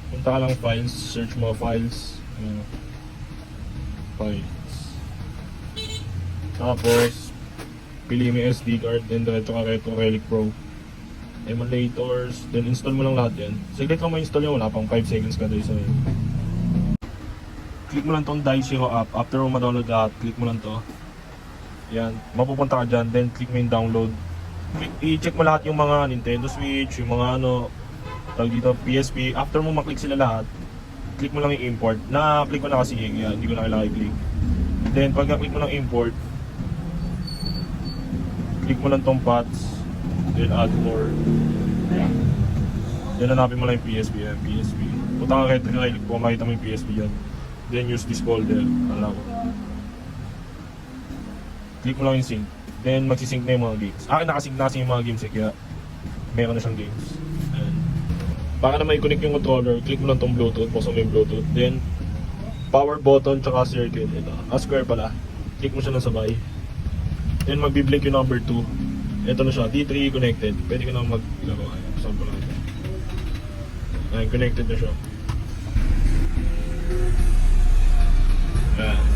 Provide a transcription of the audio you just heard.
Punta ka lang files, search mo files. Files. Tapos, pili mo yung SD card, then diretso ka kay Relic Pro. Emulators, then install mo lang lahat yan. Saglit lang ma-install yun, wala pang 5 seconds ka doon sa yun. Click mo lang tong Daishiro app. After mo ma-download lahat, click mo lang to. Yan, mapupunta ka dyan, then click mo yung download. I-check mo lahat yung mga Nintendo Switch, yung mga tawag dito, PSP. After mo maklik sila lahat, click mo lang yung import. Na-click ko na kasi, yan, hindi ko na kailangan i-click. Then pag na-click mo ng import, click mo lang tong paths, then add more. Then hanapin mo lang yung PSP. PSP. Punta ka kay Relic Pro, makita mo yung PSP dyan. Then use this folder. Alam ko. Click mo lang yung sync. Then magsisync na yung mga games. Akin nakasync na kasi yung mga games kaya meron na siyang games. Ayan. Para na may connect yung controller, click mo lang tong Bluetooth, buksan mo yung Bluetooth. Then power button tsaka circuit. Ito. Square pala. Click mo siya ng sabay. Then magbi-blink yung number 2. Ito na siya, D3 connected. Pwede ka na maglaro. Sample lang ito. Ayan, connected na siya. Ayan.